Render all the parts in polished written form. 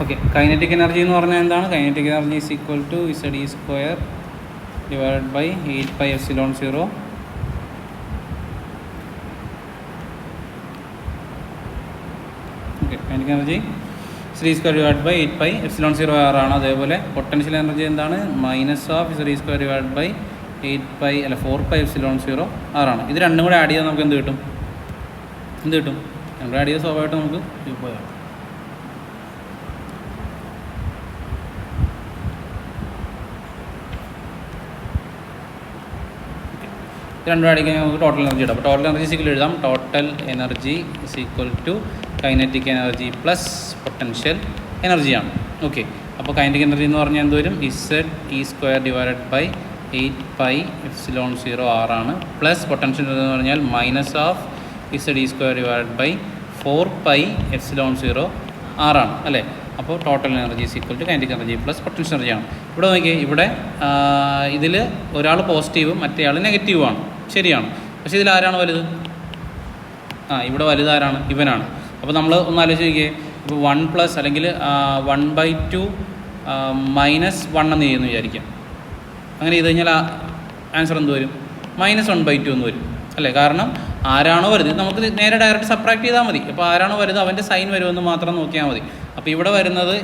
Okay, kinetic energy എന്ന് പറഞ്ഞാൽ എന്താണ്? Kinetic energy is equal to Z e square divided by 8πε0. Okay, kinetic energy Z e square divide by 8πε0 ആണ്. അതേപോലെ potential energy എന്താണ്? Minus of Z e square divide by 4πε0 ആണ്. ഇത് രണ്ടും കൂടെ ആഡ് ചെയ്താൽ നമുക്ക് എന്ത് കിട്ടും? രണ്ടും ആഡ് ചെയ്താൽ സ്വാഭാവികമായിട്ട് നമുക്ക് പോയാൽ രണ്ടും ആഡ് ചെയ്യാൻ നമുക്ക് ടോട്ടൽ എനർജി ഇടാം. അപ്പോൾ ടോട്ടൽ എനർജി സിക്കൽ എഴുതാം. Total energy is equal to kinetic energy plus potential എനർജിയാണ്. ഓക്കെ, അപ്പോൾ കൈനറ്റിക് എനർജി എന്ന് പറഞ്ഞാൽ എന്ത് വരും? Z e square divided by 8πε0 ആണ്. പ്ലസ് പൊട്ടൻഷ്യൽ എന്ന് പറഞ്ഞാൽ minus of Z e square divided by 4πε0 ആണ് അല്ലേ? അപ്പോൾ total energy is equal to kinetic energy plus potential എനർജിയാണ്. ഇവിടെ നോക്കിയേ, ഇവിടെ ഇതിൽ ഒരാൾ പോസിറ്റീവും മറ്റേ ആൾ നെഗറ്റീവുമാണ്. ശരിയാണ്. പക്ഷേ ഇതിൽ ആരാണ് വലുത്? ഇവിടെ വലുതാരാണ്? ഇവനാണ്. അപ്പോൾ നമ്മൾ ഒന്ന് ആലോചിച്ച് നോക്കിയേ, ഇപ്പോൾ 1+ അല്ലെങ്കിൽ 1/2 -1 എന്ന് ചെയ്യുന്നു വിചാരിക്കാം. അങ്ങനെ ചെയ്ത് കഴിഞ്ഞാൽ ആൻസർ എന്ത് വരും? -1/2 എന്ന് വരും അല്ലേ? കാരണം ആരാണോ വരുത് നമുക്ക് നേരെ ഡയറക്റ്റ് സബ്ട്രാക്ട് ചെയ്താൽ മതി. അപ്പോൾ ആരാണോ വരുന്നത് അവൻ്റെ സൈൻ വരുമെന്ന് മാത്രം നോക്കിയാൽ മതി. അപ്പോൾ ഇവിടെ വരുന്നത്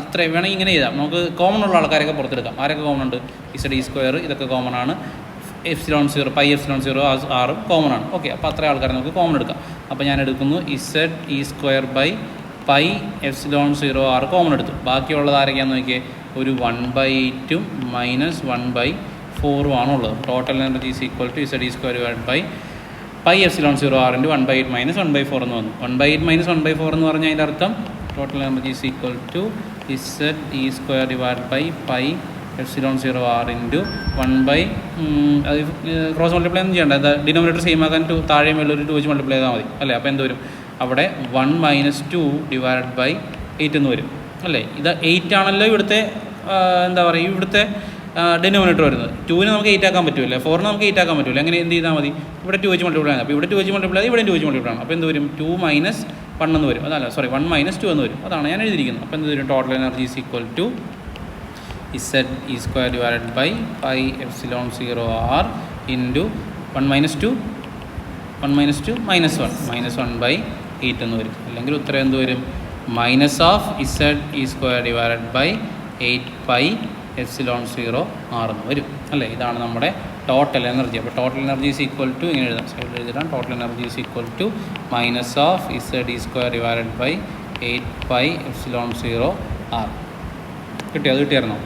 ഇത്ര വേണമെങ്കിൽ ഇങ്ങനെ ചെയ്താൽ നമുക്ക് കോമൺ ഉള്ള ആൾക്കാരൊക്കെ പുറത്തെടുക്കാം. ആരൊക്കെ കോമൺ ഉണ്ട്? ഇസഡ് ഇ സ്ക്വയർ ഇതൊക്കെ കോമൺ ആണ്. ε0 πε0 ആറും കോമൺ ആണ്. ഓക്കെ, അപ്പോൾ അത്രയും ആൾക്കാരെ നമുക്ക് കോമൺ എടുക്കാം. അപ്പോൾ ഞാൻ എടുക്കുന്നു ഇസഡ് ഇ സ്ക്വയർ ബൈ πε0 ആറ് കോമൺ എടുത്തു. ബാക്കിയുള്ളത് ആരൊക്കെയാണെന്ന് നോക്കിയേ, ഒരു 1/8 -1/4 ആണുള്ളത്. Total energy is equal to Z e square divide by πε0 r into 1/8 -1/4 എന്ന് വന്നു. 1/8 -1/4 എന്ന് പറഞ്ഞാൽ അതിൻ്റെ അർത്ഥം total energy is equal to Z e square divide by πε0 r into 1/, അത് ക്രോസ് മൾട്ടിപ്ലൈ ഒന്നും ചെയ്യേണ്ട. അത് ഡിനോമിനേറ്റർ സെയിം ആക്കാൻ താഴെ മേളിൽ ഒരു 2 വെച്ച് മൾട്ടിപ്ലൈ ചെയ്താൽ മതി അല്ലേ? അപ്പോൾ എന്ത് വരും? അവിടെ 1 - 2 ഡിവൈഡ് ബൈ 8 എന്ന് വരും അല്ലേ? ഇത് 8 ആണല്ലോ ഇവിടുത്തെ എന്താ പറയുക, ഇവിടുത്തെ ഡിനോമിനേറ്റർ വരുന്നത്. 2ന് നമുക്ക് 8 ആക്കാൻ പറ്റില്ല, 4ന് നമുക്ക് 8 ആക്കാൻ പറ്റില്ല. അങ്ങനെ എന്ത് ചെയ്താൽ മതി? ഇവിടെ 2 വെച്ച് മൾട്ടിപ്ലൈ ആണ്. അപ്പോൾ ഇവിടെ 2 വെച്ച് മൾട്ടിപ്ലൈ ഇവിടെ 2 വെച്ച് മൾട്ടിപ്ലൈ ആണ്. അപ്പോൾ എന്ത് വരും? 2 - 1 എന്ന് വരും. അതല്ല, സോറി, 1 - 2 എന്ന് വരും. അതാണ് ഞാൻ എഴുതിയിരിക്കുന്നത്. അപ്പോൾ എന്ത് വരും? Total energy is equal to Z e square divided by πε0 r into 1 - 2 -1/8 എന്ന് വരും. അല്ലെങ്കിൽ ഉത്തരം എന്ത് വരും? Minus of Z e square divided by 8πε0 r എന്ന് വരും അല്ലേ? ഇതാണ് നമ്മുടെ ടോട്ടൽ എനർജി. അപ്പോൾ total energy is equal to ഇങ്ങനെ എഴുതാം, സൈഡിൽ എഴുതിയിട്ടാണ്. Total energy is equal to minus of Z e square divided by 8πε0 r. കിട്ടിയോ? അത് കിട്ടിയായിരുന്നോ?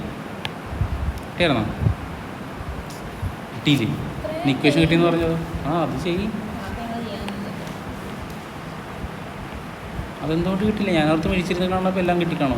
കിട്ടിയില്ലേ? ഇക്വേഷൻ കിട്ടിയെന്ന് പറഞ്ഞത്? അത് ചെയ്യും. അതെന്തുകൊണ്ട് കിട്ടില്ല? ഞാനോർത്ത് മേടിച്ചിരുന്ന കാണുമ്പോൾ എല്ലാം കിട്ടിക്കാണോ?